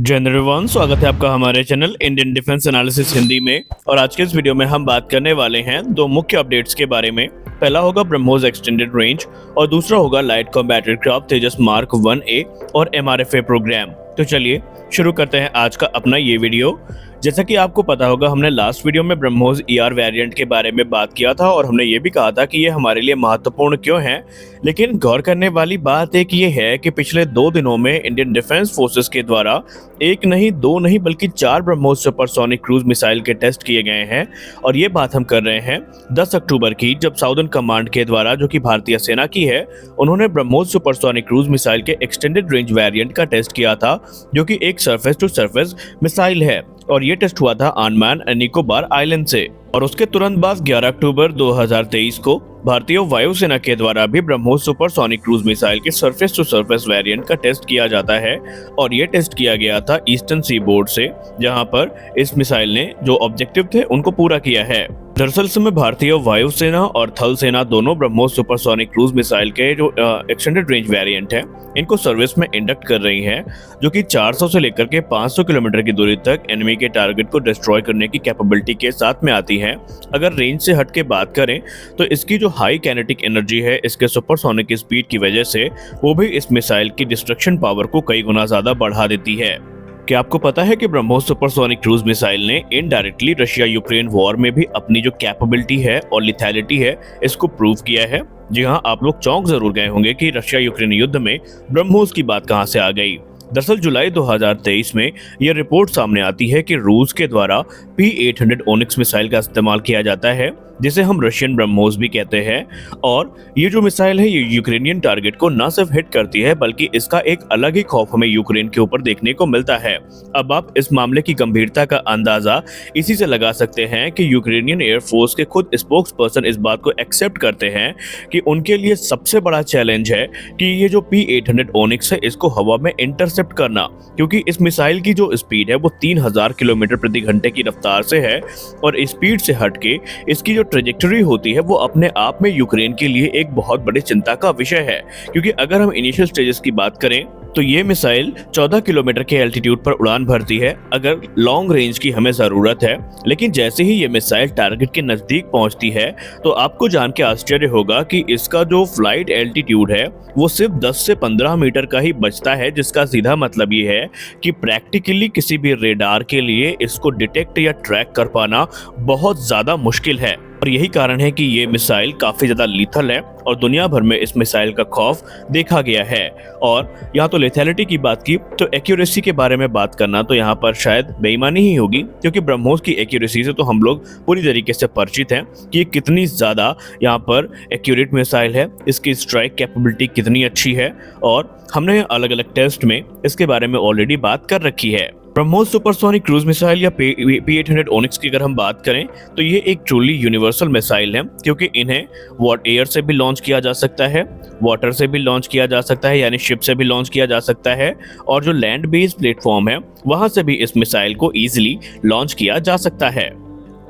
जय एवरीवन, स्वागत है आपका हमारे channel Indian defence analysis Hindi में। और आज के इस वीडियो में हम बात करने वाले हैं दो मुख्य अपडेट्स के बारे में। पहला होगा ब्रह्मोस एक्सटेंडेड रेंज और दूसरा होगा लाइट कॉम्बैट एयरक्राफ्ट तेजस मार्क 1A और MRFA प्रोग्राम। तो चलिए शुरू करते हैं आज का अपना ये वीडियो। जैसा कि आपको पता होगा, हमने लास्ट वीडियो में ब्रह्मोस ER वेरिएंट के बारे में बात किया था और हमने ये भी कहा था कि ये हमारे लिए महत्वपूर्ण क्यों है। लेकिन गौर करने वाली बात एक ये है कि पिछले 2 दिनों में इंडियन डिफेंस फोर्सेस के द्वारा एक नहीं, दो नहीं, बल्कि 4 ब्रह्मोस सुपरसोनिक क्रूज मिसाइल के टेस्ट किए गए हैं। और ये बात हम कर रहे हैं 10 अक्टूबर की, जब साउदर्न कमांड के द्वारा, जो कि भारतीय सेना की है, उन्होंने ब्रह्मोस सुपरसोनिक क्रूज मिसाइल के एक्सटेंडेड रेंज वेरिएंट का टेस्ट किया था, जो कि एक सरफेस टू सरफेस मिसाइल है। और ये टेस्ट हुआ था अंडमान एंड निकोबार आइलैंड से। और उसके तुरंत बाद 11 अक्टूबर 2023 को भारतीय वायुसेना के द्वारा भी ब्रह्मोस सुपरसोनिक क्रूज मिसाइल के सरफेस टू सरफेस वेरिएंट का टेस्ट किया जाता है। और ये टेस्ट किया गया था ईस्टर्न सी बोर्ड से, जहां पर इस मिसाइल ने जो ऑब्जेक्टिव थे उनको पूरा किया है। दरअसल समय भारतीय वायुसेना और थल सेना दोनों ब्रह्मोस सुपरसोनिक क्रूज मिसाइल के जो एक्सटेंडेड रेंज वेरिएंट है, इनको सर्विस में इंडक्ट कर रही हैं, जो कि 400 से लेकर के 500 किलोमीटर की दूरी तक एनिमी के टारगेट को डिस्ट्रॉय करने की कैपेबिलिटी के साथ में आती है। अगर रेंज से हट के बात करें तो इसकी जो हाई काइनेटिक एनर्जी है, इसके सुपरसोनिक स्पीड की वजह से वो भी इस मिसाइल की डिस्ट्रक्शन पावर को कई गुना ज्यादा बढ़ा देती है। क्या आपको पता है कि ब्रह्मोस सुपरसोनिक क्रूज मिसाइल ने इनडायरेक्टली रशिया यूक्रेन वॉर में भी अपनी जो कैपेबिलिटी है और लिथैलिटी है, इसको प्रूव किया है। जी हाँ, आप लोग चौंक जरूर गए होंगे कि रशिया यूक्रेन युद्ध में ब्रह्मोस की बात कहां से आ गई। दरअसल जुलाई 2023 में यह रिपोर्ट सामने आती है कि रूस के द्वारा P-800 ओनिक्स मिसाइल का इस्तेमाल किया जाता है, जिसे हम रशियन ब्रह्मोस भी कहते हैं। और ये जो मिसाइल है, ये यूक्रेनियन टारगेट को न सिर्फ हिट करती है, बल्कि इसका एक अलग ही खौफ हमें यूक्रेन के ऊपर देखने को मिलता है। अब आप इस मामले की गंभीरता का अंदाजा इसी से लगा सकते हैं कि यूक्रेनियन एयरफोर्स के खुद स्पोक्स पर्सन इस बात को एक्सेप्ट करते हैं कि उनके लिए सबसे बड़ा चैलेंज है कि ये जो P-800 ओनिक्स है, इसको हवा में इंटरसेप्ट करना, क्योंकि इस मिसाइल की जो स्पीड है वो 3000 किलोमीटर प्रति घंटे की रफ्तार से है। और स्पीड से हटके इसकी जो ट्रेजेक्टरी होती है वो अपने आप में यूक्रेन के लिए एक बहुत बड़ी चिंता का विषय है। क्योंकि अगर हम इनिशियल स्टेजेस की बात करें तो ये मिसाइल 14 किलोमीटर के एल्टीट्यूड पर उड़ान भरती है अगर लॉन्ग रेंज की हमें जरूरत है। लेकिन जैसे ही ये मिसाइल टारगेट के नजदीक पहुंचती है तो आपको जान के आश्चर्य होगा कि इसका जो फ्लाइट एल्टीट्यूड है वो सिर्फ 10 से 15 मीटर का ही बचता है, जिसका सीधा मतलब ये है कि प्रैक्टिकली किसी भी रेडार के लिए इसको डिटेक्ट या ट्रैक कर पाना बहुत ज्यादा मुश्किल है। और यही कारण है कि ये मिसाइल काफी ज्यादा लीथल है और दुनिया भर में इस मिसाइल का खौफ देखा गया है। और यहाँ तो लेथैलिटी की बात की, तो एक्यूरेसी के बारे में बात करना तो यहाँ पर शायद बेईमानी ही होगी, क्योंकि ब्रह्मोस की एक्यूरेसी से तो हम लोग पूरी तरीके से परिचित हैं कि ये कितनी ज्यादा यहाँ पर एक्यूरेट मिसाइल है, इसकी स्ट्राइक कैपेबिलिटी कितनी अच्छी है। और हमने अलग अलग टेस्ट में इसके बारे में ऑलरेडी बात कर रखी है। ब्रह्मोस सुपरसोनिक क्रूज मिसाइल या P-800 ओनिक्स की अगर हम बात करें तो ये एक ट्रूली यूनिवर्सल मिसाइल है, क्योंकि इन्हें एयर से भी लॉन्च किया जा सकता है, वाटर से भी लॉन्च किया जा सकता है, यानी शिप से भी लॉन्च किया जा सकता है, और जो लैंड बेस्ड प्लेटफॉर्म है वहां से भी इस मिसाइल को इजीली लॉन्च किया जा सकता है।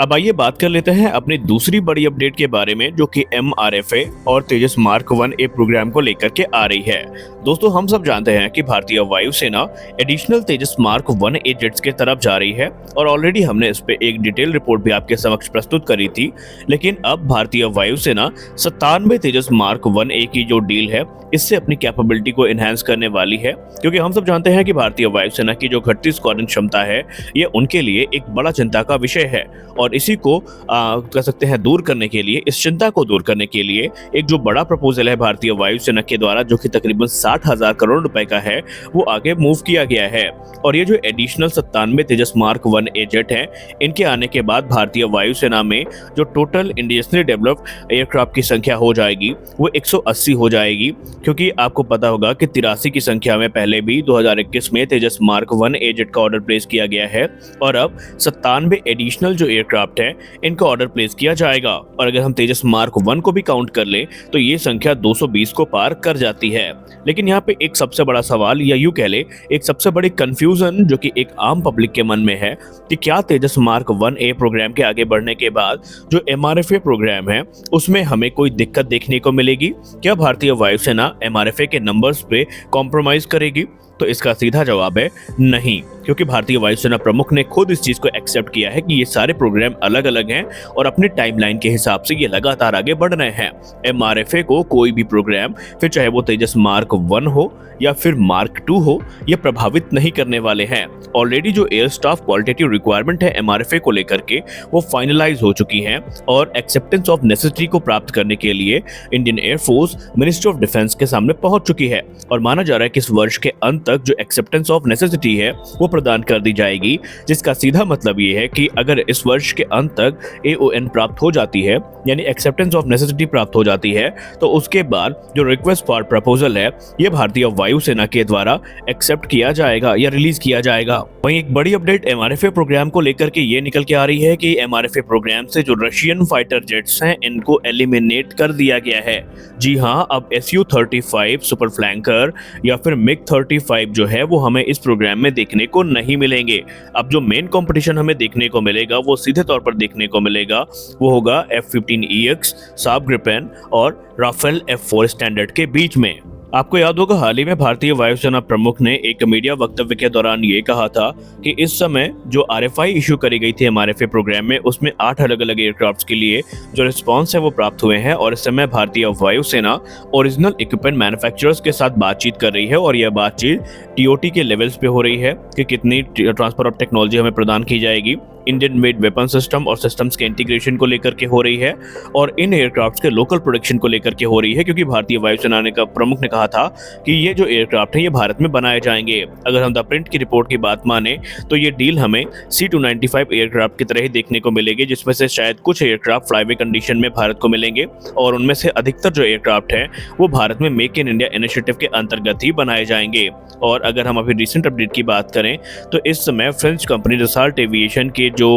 अब आइए बात कर लेते हैं अपनी दूसरी बड़ी अपडेट के बारे में, जो कि MRFA और तेजस मार्क 1A प्रोग्राम को लेकर के आ रही है। दोस्तों, हम सब जानते हैं कि भारतीय वायुसेना एडिशनल तेजस मार्क 1A जेट्स के तरफ जा रही है और ऑलरेडी हमने इस पे एक डिटेल रिपोर्ट भी आपके समक्ष प्रस्तुत करी थी। लेकिन अब भारतीय वायुसेना 97 तेजस मार्क 1A की जो डील है, इससे अपनी कैपेबिलिटी को एनहांस करने वाली है। क्योंकि हम सब जानते हैं कि भारतीय वायुसेना की जो घटती स्क्वाड्रन क्षमता है, ये उनके लिए एक बड़ा चिंता का विषय है। और इसी को कह सकते हैं दूर करने के लिए, इस चिंता को दूर करने के लिए एक जो बड़ा प्रपोजल है भारतीय वायुसेना के द्वारा, जो कि तकरीबन 60,000 करोड़ रुपए का है, वो आगे मूव किया गया है। और ये जो एडिशनल 97 तेजस मार्क 1A जेट है, इनके आने के बाद भारतीय वायुसेना में जो टोटल इंडिजिनली डेवलप्ड एयरक्राफ्ट की संख्या हो जाएगी वो 180 हो जाएगी। क्योंकि आपको पता होगा कि 83 की संख्या में पहले भी 2021 में तेजस मार्क 1A जेट का ऑर्डर प्लेस किया गया है, और अब 97 एडिशनल जो एयरक्राफ्ट है इनका ऑर्डर प्लेस किया जाएगा। और अगर हम तेजस मार्क 1 को भी काउंट कर ले तो ये संख्या 220 को पार कर जाती है। लेकिन यहाँ पे एक सबसे बड़ा सवाल, या यूं कह ले एक सबसे बड़ी कंफ्यूजन जो कि एक आम पब्लिक के मन में है, कि क्या तेजस मार्क 1A प्रोग्राम के आगे बढ़ने के बाद जो MRFA प्रोग्राम है उसमें हमें कोई दिक्कत देखने को मिलेगी? क्या भारतीय वायुसेना MRFA के नंबर्स पे कॉम्प्रोमाइज करेगी? तो इसका सीधा जवाब है नहीं, क्योंकि भारतीय वायुसेना प्रमुख ने खुद इस चीज को एक्सेप्ट किया है कि ये सारे प्रोग्राम अलग अलग हैं और अपने टाइमलाइन के हिसाब से ये लगातार आगे बढ़ रहे हैं। MRFA को कोई भी प्रोग्राम, फिर चाहे वो तेजस मार्क 1 हो या फिर मार्क 2 हो, ये प्रभावित नहीं करने वाले हैं। ऑलरेडी जो एयर स्टाफ क्वालिटेटिव रिक्वायरमेंट है MRFA को लेकर के वो फाइनलाइज हो चुकी हैं और एक्सेप्टेंस ऑफ नेसेसिटी को प्राप्त करने के लिए Indian air force ministry of defence के सामने पहुंच चुकी है और माना जा रहा है कि इस वर्ष के अंत तक जो एक्सेप्टेंस ऑफ नेसेसिटी है वो प्रदान कर दी जाएगी, जिसका सीधा मतलब ये है कि अगर इस वर्ष के अंत तक AON प्राप्त हो जाती है, यानी एक्सेप्टेंस ऑफ नेसेसिटी प्राप्त हो जाती है, तो उसके बाद जो रिक्वेस्ट फॉर प्रपोजल है ये भारतीय वायुसेना के द्वारा एक्सेप्ट किया जाएगा या रिलीज किया जाएगा। वहीं एक बड़ी अपडेट MRFA प्रोग्राम को लेकर के ये निकल के आ रही है कि MRFA प्रोग्राम से जो रशियन फाइटर जेट्स हैं इनको एलिमिनेट कर दिया गया है। जी हाँ, अब Su-35 सुपर फ्लैंकर या फिर MiG-35 जो है वो हमें इस प्रोग्राम में देखने को नहीं मिलेंगे। अब जो मेन कंपटीशन हमें देखने को मिलेगा वो सीधे तौर पर देखने को मिलेगा वो होगा F-15EX, साब ग्रिपेन और राफेल F-4 स्टैंडर्ड के बीच में। आपको याद होगा हाल ही में भारतीय वायुसेना प्रमुख ने एक मीडिया वक्तव्य के दौरान ये कहा था कि इस समय जो RFI इशू करी गई थी MRFA प्रोग्राम में, उसमें 8 अलग अलग एयरक्राफ्ट के लिए जो रिस्पांस है वो प्राप्त हुए हैं और इस समय भारतीय वायुसेना ओरिजिनल इक्विपमेंट मैन्युफैक्चरर्स के साथ बातचीत कर रही है और यह बातचीत TOT के लेवल्स पे हो रही है कि कितनी ट्रांसफर ऑफ टेक्नोलॉजी हमें प्रदान की जाएगी। इंडियन मेड वेपन सिस्टम और सिस्टम्स के इंटीग्रेशन को लेकर के हो रही है और इन एयरक्राफ्ट के लोकल प्रोडक्शन को लेकर के हो रही है, क्योंकि भारतीय वायुसेना ने प्रमुख ने कहा था कि ये जो एयरक्राफ्ट है ये भारत में बनाए जाएंगे। अगर हम द प्रिंट की रिपोर्ट की बात माने तो ये डील हमें C-295 एयरक्राफ्ट की तरह ही देखने को मिलेगी, जिसमें से शायद कुछ एयरक्राफ्ट फ्लाईवे कंडीशन में भारत को मिलेंगे और उनमें से अधिकतर जो एयरक्राफ्ट है वो भारत में मेक इन इंडिया इनिशिएटिव के अंतर्गत ही बनाए जाएंगे। और अगर हम अभी रिसेंट अपडेट की बात करें तो इस समय फ्रेंच कंपनी दसाल्ट एविएशन के जो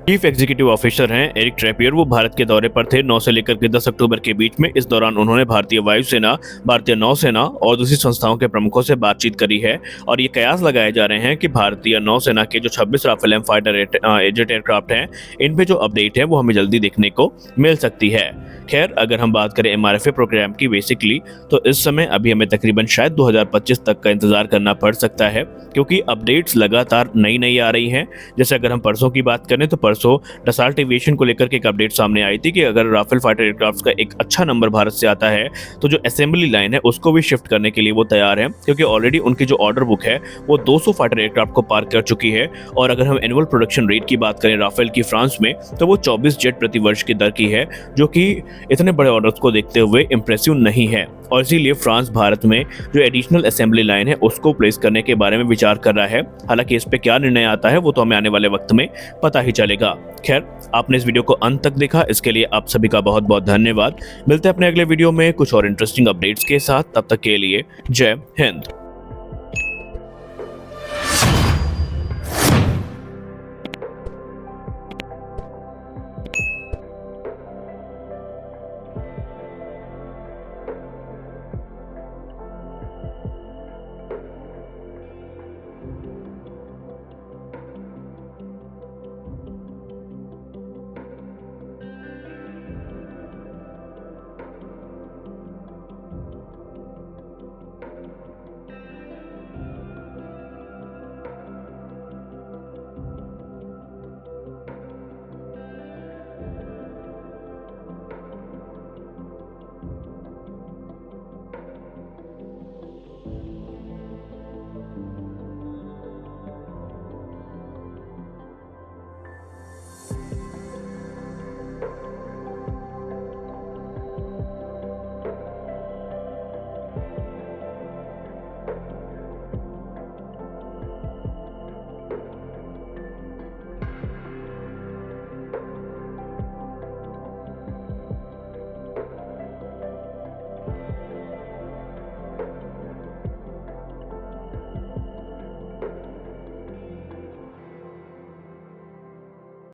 चीफ एग्जीक्यूटिव ऑफिसर हैं एरिक ट्रैपियर, वो भारत के दौरे पर थे 9 से लेकर के 10 अक्टूबर के बीच में। इस दौरान उन्होंने भारतीय वायुसेना, भारतीय नौसेना और दूसरी संस्थाओं के प्रमुखों से बातचीत करी है और ये कयास लगाए जा रहे हैं कि भारतीय नौसेना के जो 26 Rafale M fighter jet aircraft हैं इन पे जो अपडेट है वो हमें जल्दी देखने को मिल सकती है। खैर, अगर हम बात करें MRFA प्रोग्राम की बेसिकली तो इस समय अभी हमें तकरीबन शायद 2025 तक का इंतजार करना पड़ सकता है, क्योंकि अपडेट्स लगातार नई आ रही हैं। जैसे अगर हम परसों की बात करें तो परसों दसाल्ट एविएशन को लेकर के एक अपडेट सामने आई थी कि अगर राफेल फाइटर एयरक्राफ्ट का एक अच्छा नंबर भारत से आता है तो जो असेंबली लाइन है उसको भी शिफ्ट करने के लिए वो तैयार है, क्योंकि ऑलरेडी उनकी जो ऑर्डर बुक है वो 200 फाइटर एयरक्राफ्ट को पार कर चुकी है। और अगर हम एनुअल प्रोडक्शन रेट की बात करें राफेल की फ्रांस में तो वो 24 जेट प्रति वर्ष की दर की है, जो कि इतने बड़े ऑर्डर्स को देखते हुए इंप्रेसिव नहीं है और इसीलिए फ्रांस भारत में जो एडिशनल असेंबली लाइन है उसको प्लेस करने के बारे में विचार कर रहा है। हालांकि इस पे क्या निर्णय आता है वो तो हमें आने वाले वक्त में पता ही चलेगा। खैर, आपने इस वीडियो को अंत तक देखा, इसके लिए आप सभी का बहुत बहुत धन्यवाद। मिलते हैं अपने अगले वीडियो में कुछ और इंटरेस्टिंग अपडेट्स के साथ, तब तक के लिए जय हिंद।